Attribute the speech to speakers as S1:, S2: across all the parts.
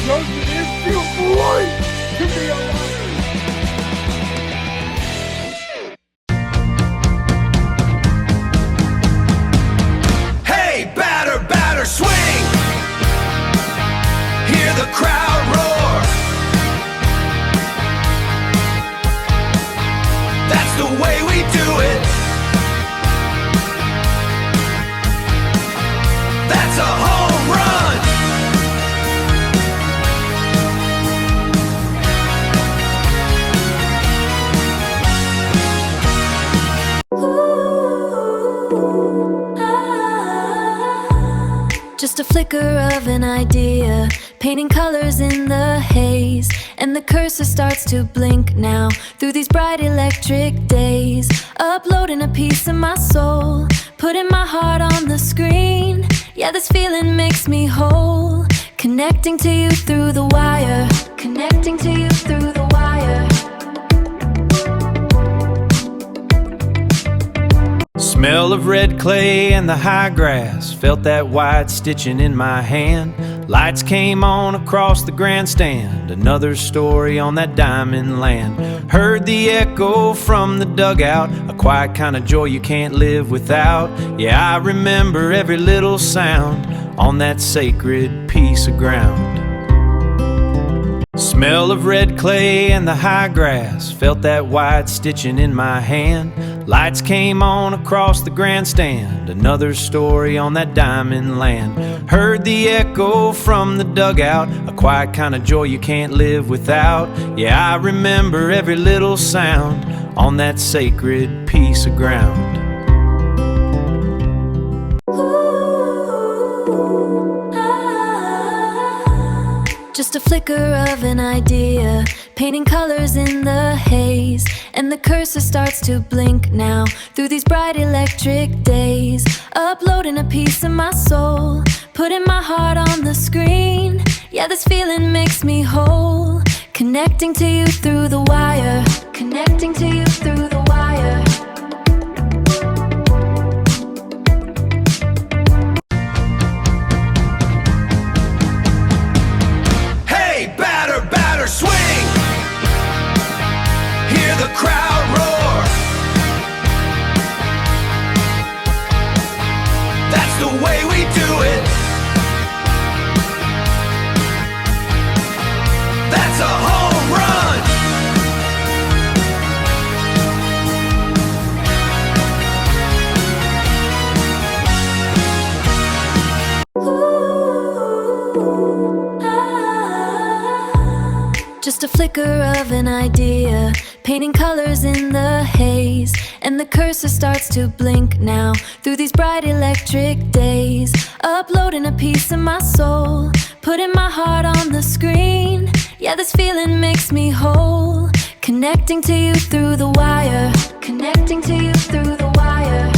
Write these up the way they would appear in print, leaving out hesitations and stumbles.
S1: Youngster is beautiful life to be alive.
S2: Hey, batter, batter, swing. Hear the crowd roar. That's the way we do it. That's a home run.
S3: Just a flicker of an idea, painting colors in the haze, and the cursor starts to blink now through these bright electric days. Uploading a piece of my soul, putting my heart on the screen. Yeah, this feeling makes me whole, connecting to you through the wire, connecting to you through the wire.
S2: Smell of red clay and the high grass, felt that white stitching in my hand. Lights came on across the grandstand, another story on that diamond land. Heard the echo from the dugout, a quiet kind of joy you can't live without. Yeah, I remember every little sound on that sacred piece of ground. Smell of red clay and the high grass, felt that white stitching in my hand. Lights came on across the grandstand, another story on that diamond land. Heard the echo from the dugout, a quiet kind of joy you can't live without. Yeah, I remember every little sound on that sacred piece of ground.
S3: Just a flicker of an idea, painting colors in the haze, and the cursor starts to blink now through these bright electric days. Uploading a piece of my soul, putting my heart on the screen. Yeah, this feeling makes me whole, connecting to you through the wire, connecting to you through the wire.
S2: Swing, hear the crowd roar. That's the way we do it. That's a home run.
S3: Just a flicker of an idea, painting colors in the haze, and the cursor starts to blink now through these bright electric days. Uploading a piece of my soul, putting my heart on the screen. Yeah, this feeling makes me whole, connecting to you through the wire, connecting to you through the wire.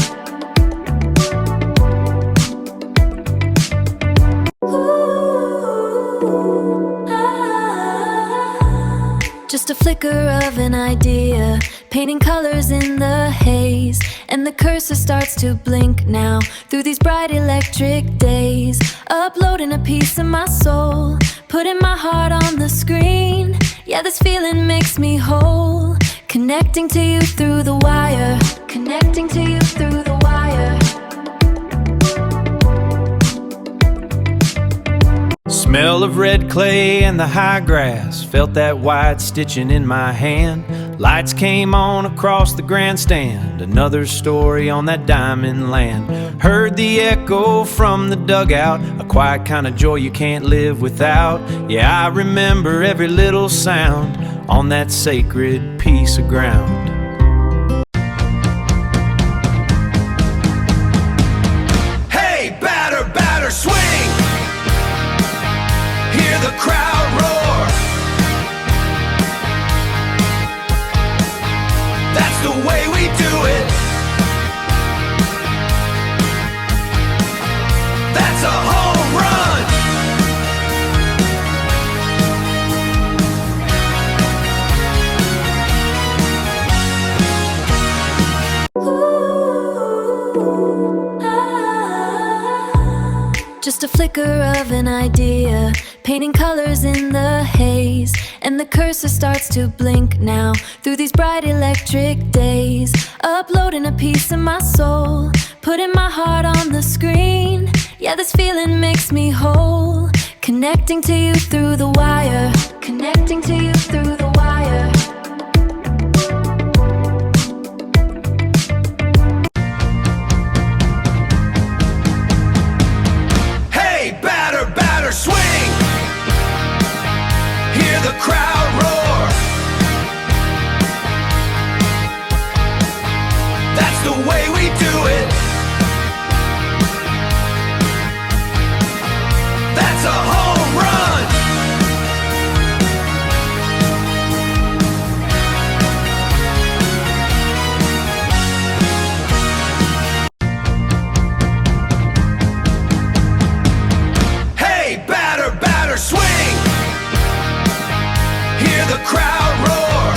S3: Just a flicker of an idea, painting colors in the haze, and the cursor starts to blink now through these bright electric days. Uploading a piece of my soul, putting my heart on the screen. Yeah, this feeling makes me whole, connecting to you through the wire, connecting to you through the wire.
S2: Smell of red clay and the high grass, felt that white stitching in my hand. Lights came on across the grandstand, another story on that diamond land. Heard the echo from the dugout, a quiet kind of joy you can't live without. Yeah, I remember every little sound on that sacred piece of ground. Hey, batter, batter, swing. Hear the crowd roar. That's the way we do it. That's a home run.
S3: Just a flicker of an idea, painting colors in the haze. And the cursor starts to blink now through these bright electric days. Uploading a piece of my soul, putting my heart on the screen. Yeah, this feeling makes me whole. Connecting to you through the wire. Connecting to you through the wire.
S2: Hey, batter, batter, swing! Hear the crowd roar. That's the way we do it. That's a home run. Hey, batter, batter, swing! Hear the crowd roar.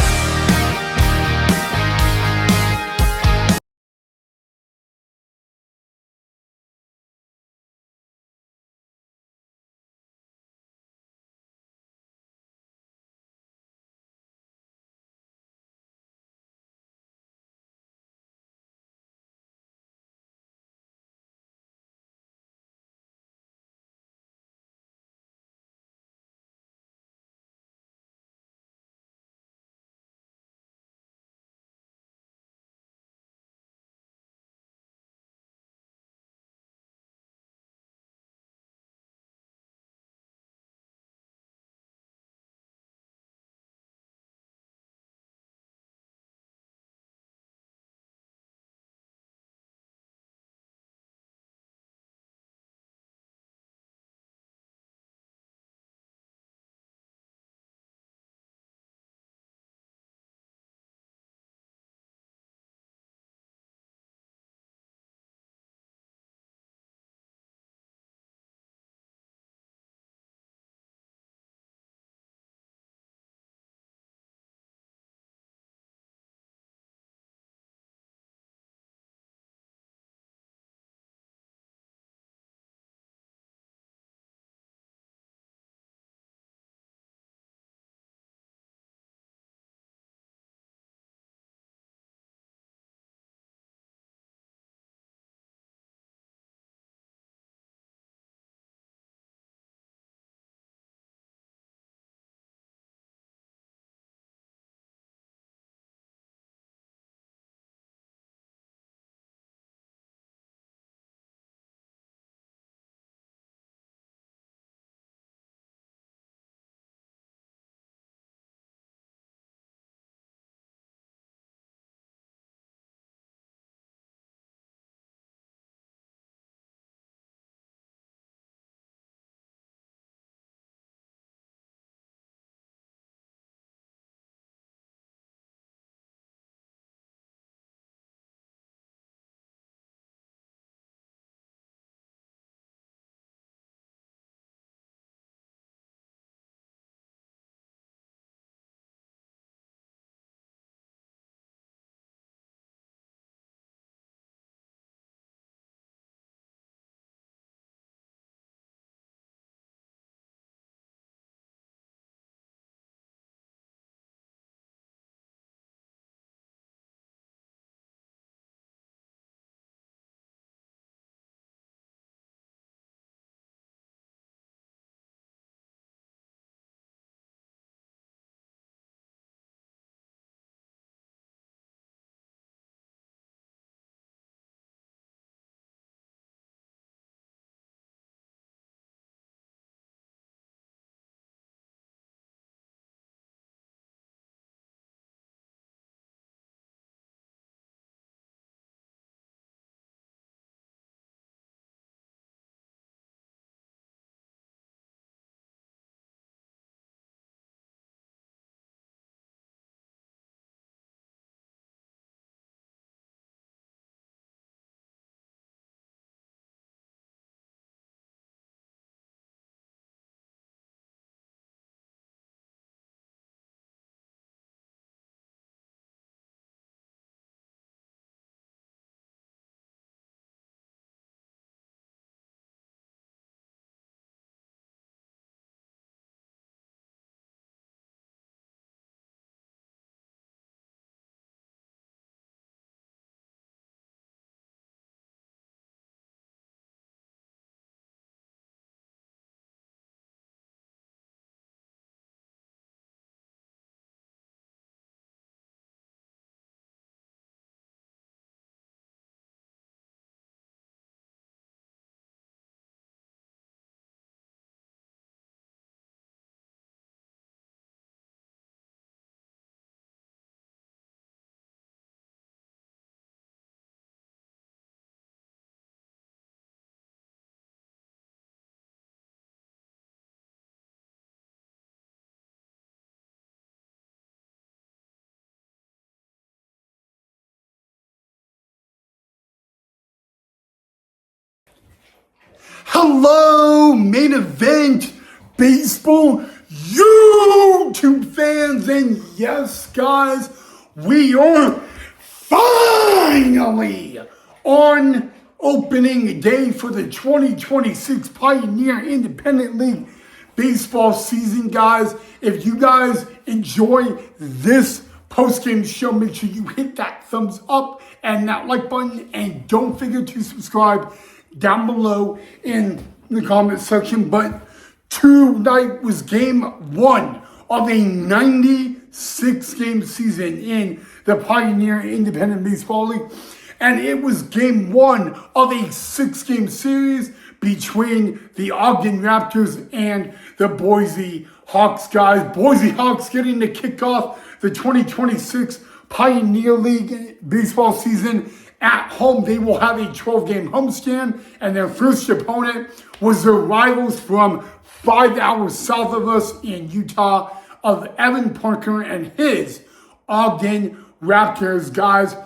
S1: Hello, main event baseball YouTube fans, and yes, guys, we are finally on opening day for the 2026 Pioneer Independent League baseball season, guys. If you guys enjoy this post-game show, make sure you hit that thumbs up and that like button, and don't forget to subscribe down below in the comment section. But tonight was game one of a 96-game season in the Pioneer Independent Baseball League, and it was game one of a 6-game series between the Ogden Raptors and the Boise Hawks, guys. Boise Hawks getting to kick off the 2026 Pioneer League baseball season at home. They will have a 12-game homestand, and their first opponent was their rivals from 5 hours south of us in Utah of Evan Parker and his Ogden Raptors, guys.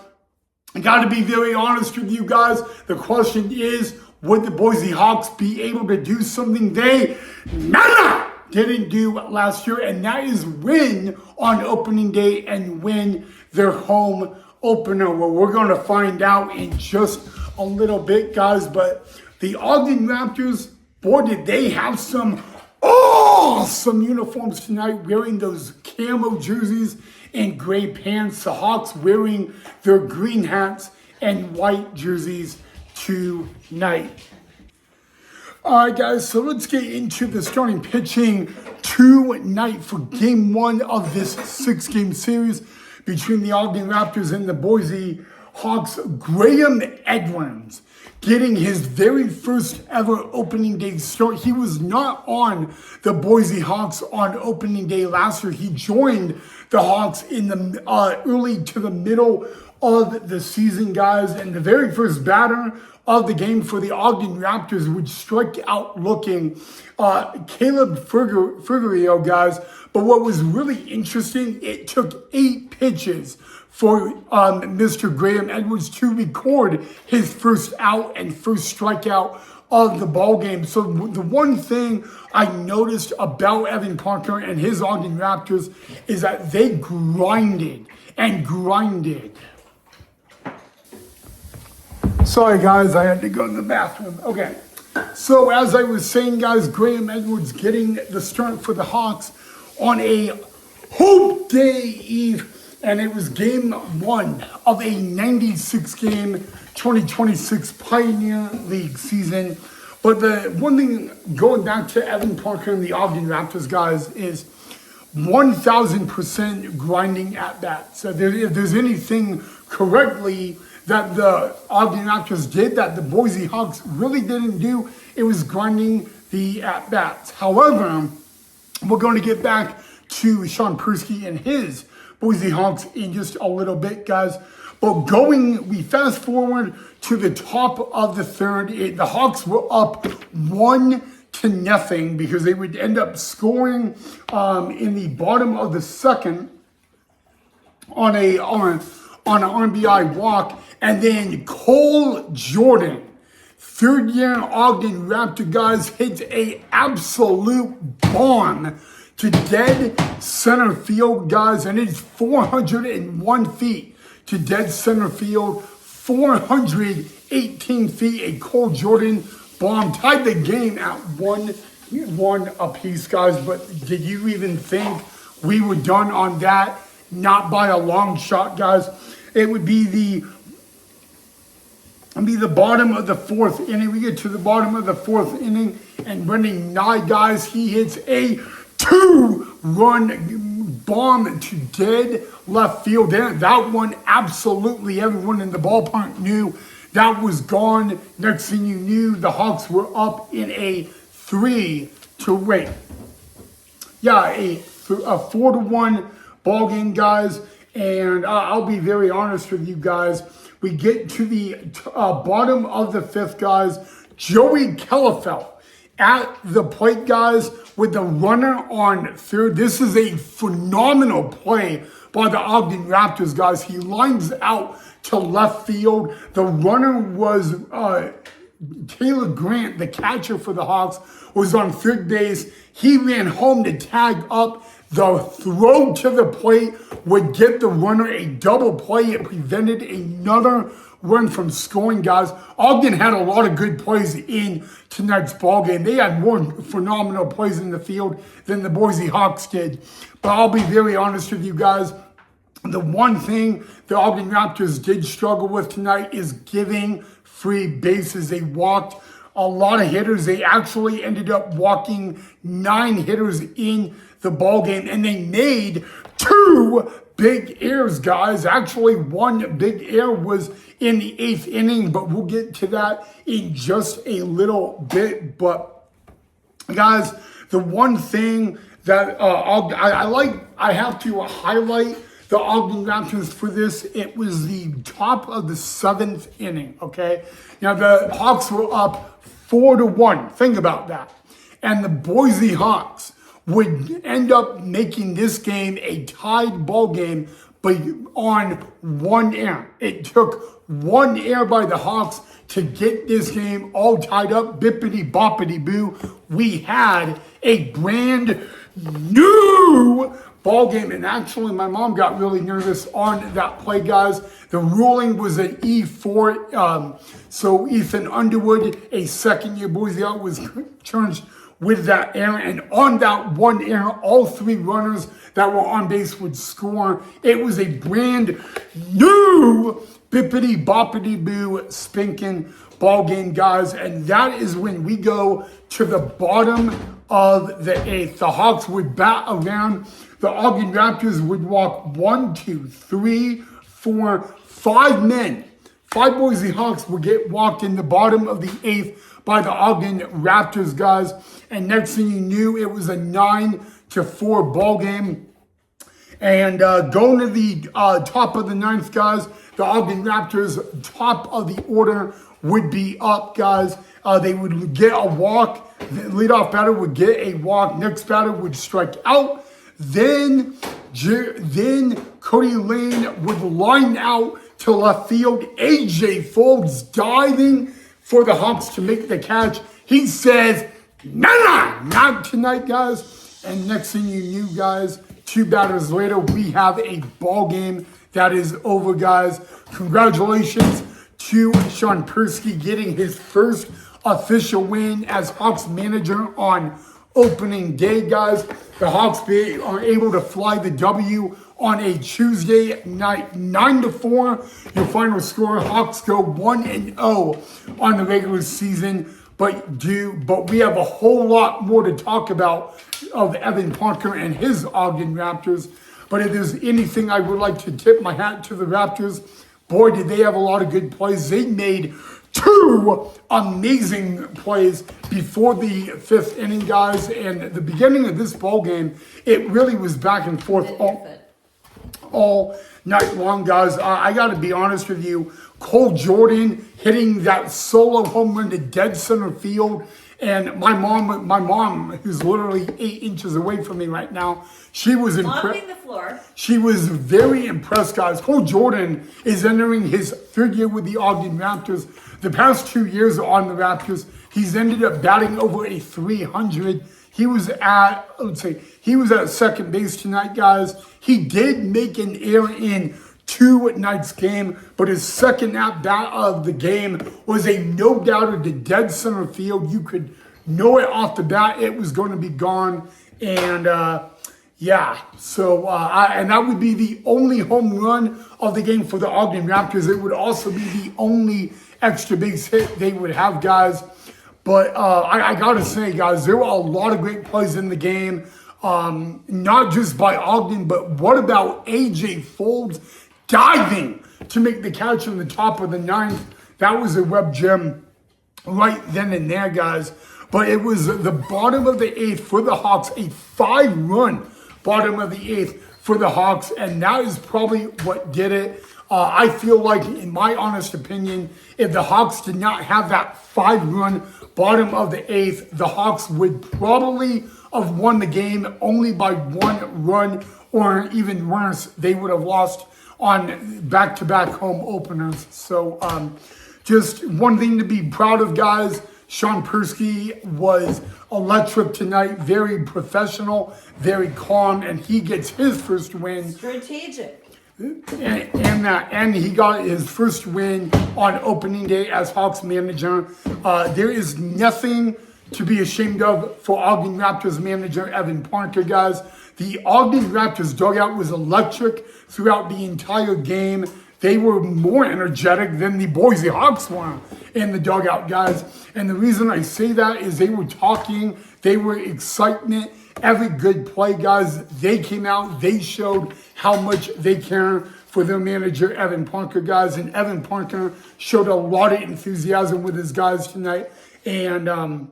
S1: I got to be very honest with you guys. The question is, would the Boise Hawks be able to do something they didn't do last year, and that is win on opening day and win their home opener? Well, we're going to find out in just a little bit, guys. But the Ogden Raptors, boy, did they have some awesome uniforms tonight, wearing those camo jerseys and gray pants. The Hawks wearing their green hats and white jerseys tonight. All right, guys, so let's get into the starting pitching tonight for game one of this 6-game series between the Ogden Raptors and the Boise Hawks. Graham Edwards getting his very first ever opening day start. He was not on the Boise Hawks on opening day last year. He joined the Hawks in the early to the middle of the season, guys, and the very first batter of the game for the Ogden Raptors would strike out looking Caleb Figueroa, guys. But what was really interesting, it took 8 pitches for Mr. Graham Edwards to record his first out and first strikeout of the ball game. So the one thing I noticed about Evan Parker and his Ogden Raptors is that they grinded and grinded. Sorry, guys, I had to go to the bathroom. Okay, so as I was saying, guys, Graham Edwards getting the start for the Hawks on a Hope Day Eve, and it was game one of a 96-game 2026 Pioneer League season. But the one thing, going back to Evan Parker and the Ogden Raptors, guys, is 1,000% grinding at bat. So if there's anything correctly that the Ogden Raptors did that the Boise Hawks really didn't do, it was grinding the at-bats. However, we're going to get back to Sean Persky and his Boise Hawks in just a little bit, guys. But we fast forward to the top of the third. The Hawks were up 1-0 because they would end up scoring in the bottom of the second on an RBI walk. And then Cole Jordan, third-year Ogden Raptor, guys, hits a absolute bomb to dead center field, guys. And it's 401 feet to dead center field, 418 feet. A Cole Jordan bomb tied the game at 1-1 apiece, guys. But did you even think we were done on that? Not by a long shot, guys. It would be the bottom of the fourth inning. We get to the bottom of the fourth inning, and Brendan Nye, guys, he hits a 2-run bomb to dead left field. That one, absolutely everyone in the ballpark knew that was gone. Next thing you knew, the Hawks were up in a 4-1 ball game, guys. And I'll be very honest with you guys. We get to the bottom of the fifth, guys. Joey Kellefeld at the plate, guys, with the runner on third. This is a phenomenal play by the Ogden Raptors, guys. He lines out to left field. The runner was Taylor Grant, the catcher for the Hawks, was on third base. He ran home to tag up. The throw to the plate would get the runner a double play. It prevented another run from scoring, guys. Ogden had a lot of good plays in tonight's ball game. They had more phenomenal plays in the field than the Boise Hawks did. But I'll be very honest with you guys. The one thing the Ogden Raptors did struggle with tonight is giving free bases. They walked a lot of hitters. They actually ended up walking 9 hitters in the ball game, and they made 2 big errors, guys. Actually, 1 big error was in the 8th inning, but we'll get to that in just a little bit. But guys, the one thing that I have to highlight the Ogden Raptors for this, it was the top of the 7th inning, okay? Now, the Hawks were up 4-1. Think about that. And the Boise Hawks would end up making this game a tied ball game, but on 1 error. It took 1 error by the Hawks to get this game all tied up. Bippity boppity boo. We had a brand new ball game, and actually my mom got really nervous on that play, guys. The ruling was an E4, so Ethan Underwood, a second-year Boise out, was charged with that error, and on that 1 error, all 3 runners that were on base would score. It was a brand new bippity boppity boo spinking ball game, guys, and that is when we go to the bottom of the 8th. The Hawks would bat around. The Ogden Raptors would walk 1, 2, 3, 4, 5 men. 5 Boise Hawks would get walked in the bottom of the 8th by the Ogden Raptors, guys. And next thing you knew, it was a 9-4 ball game. And going to the top of the 9th, guys, the Ogden Raptors, top of the order, would be up, guys. They would get a walk. The leadoff batter would get a walk. Next batter would strike out. Then Cody Lane would line out to left field. AJ Folds diving for the Hawks to make the catch. He says, nah, not tonight, guys. And next thing you knew, guys, 2 batters later, we have a ball game that is over, guys. Congratulations to Sean Persky getting his first official win as Hawks manager on opening day, guys. The Hawks are able to fly the W on a Tuesday night, 9-4. Your final score: Hawks go 1-0 on the regular season. But we have a whole lot more to talk about of Evan Parker and his Ogden Raptors. But if there's anything I would like to tip my hat to the Raptors, boy, did they have a lot of good plays. They made 2 amazing plays before the 5th inning, guys. And the beginning of this ball game, it really was back and forth all night long, guys. I got to be honest with you. Cole Jordan hitting that solo home run to dead center field. And my mom, who's literally 8 inches away from me right now, she was impressed.
S4: The floor.
S1: She was very impressed, guys. Cole Jordan is entering his 3rd year with the Ogden Raptors. The past 2 years on the Raptors, he's ended up batting over a 300. He was at second base tonight, guys. He did make an error in tonight's game, but his second at bat of the game was a no-doubter to dead center field. You could know it off the bat. It was going to be gone. And and that would be the only home run of the game for the Ogden Raptors. It would also be the only extra base hit they would have, guys. But I got to say, guys, there were a lot of great plays in the game. Not just by Ogden, but what about AJ Folds diving to make the catch on the top of the 9th? That was a web gem right then and there, guys. But it was the bottom of the 8th for the Hawks, a 5-run bottom of the 8th for the Hawks, and that is probably what did it. I feel like, in my honest opinion, if the Hawks did not have that 5-run bottom of the 8th, the Hawks would probably have won the game only by 1 run, or even worse, they would have lost on back-to-back home openers. So Just one thing to be proud of, guys. Sean Persky was electric tonight, very professional, very calm, and he gets his first win.
S4: Strategic.
S1: And he got his first win on opening day as Hawks manager. There is nothing to be ashamed of for Ogden Raptors manager Evan Parker, guys. The Ogden Raptors dugout was electric throughout the entire game. They were more energetic than the Boise Hawks were in the dugout, guys. And the reason I say that is they were talking, they were excitement. Every good play, guys, they came out, they showed how much they care for their manager, Evan Parker, guys. And Evan Parker showed a lot of enthusiasm with his guys tonight. And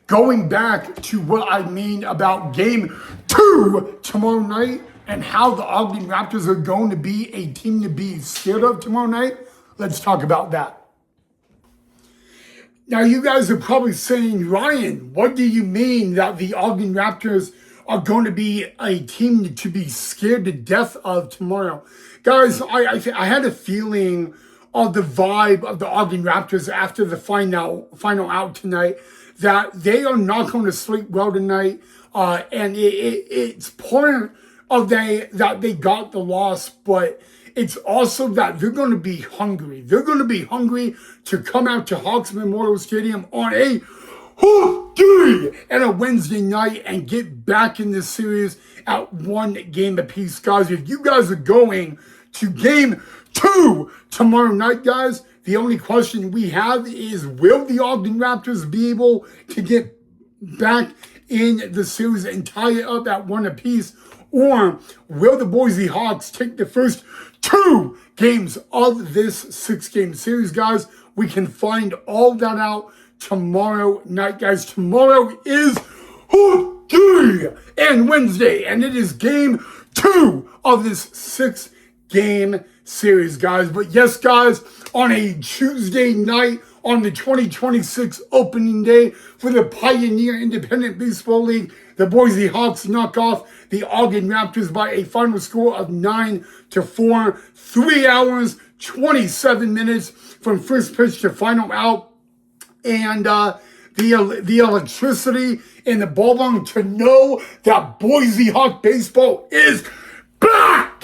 S1: going back to what I mean about game 2 tomorrow night and how the Ogden Raptors are going to be a team to be scared of tomorrow night, let's talk about that. Now, you guys are probably saying, Ryan, what do you mean that the Ogden Raptors are going to be a team to be scared to death of tomorrow? Guys, I had a feeling of the vibe of the Ogden Raptors after the final out tonight that they are not going to sleep well tonight. And it's part of that they got the loss, but it's also that they're going to be hungry. They're going to be hungry to come out to Hawks Memorial Stadium on a day and a Wednesday night and get back in this series at 1 game apiece, guys. If you guys are going to game 2 tomorrow night, guys, the only question we have is, will the Ogden Raptors be able to get back in the series and tie it up at 1 apiece? Or will the Boise Hawks take the first 2 games of this 6-game series, guys? We can find all that out tomorrow night, guys. Tomorrow is and Wednesday, and it is game 2 of this 6-game series, guys. But yes, guys, on a Tuesday night, on the 2026 opening day for the Pioneer Independent Baseball League, the Boise Hawks knock off the Ogden Raptors by a final score of 9-4. 3 hours, 27 minutes from first pitch to final out. And the electricity in the ballpark to know that Boise Hawk baseball is back.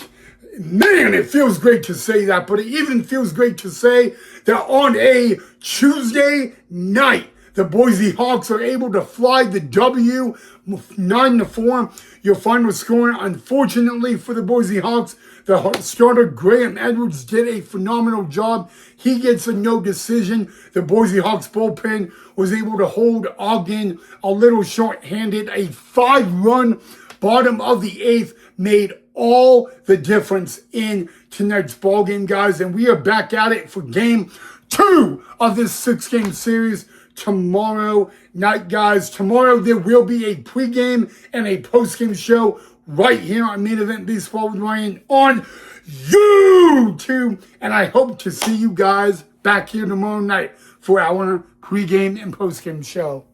S1: Man, it feels great to say that, but it even feels great to say that on a Tuesday night, the Boise Hawks are able to fly the W 9-4. Your final score, unfortunately for the Boise Hawks, the starter Graham Edwards did a phenomenal job. He gets a no decision. The Boise Hawks bullpen was able to hold Ogden a little short-handed. A 5-run bottom of the 8th made all the difference in tonight's ballgame, guys. And we are back at it for game 2 of this 6-game series tomorrow night, guys. Tomorrow there will be a pregame and a postgame show right here on Main Event Baseball with Ryan on YouTube. And I hope to see you guys back here tomorrow night for our pregame and postgame show.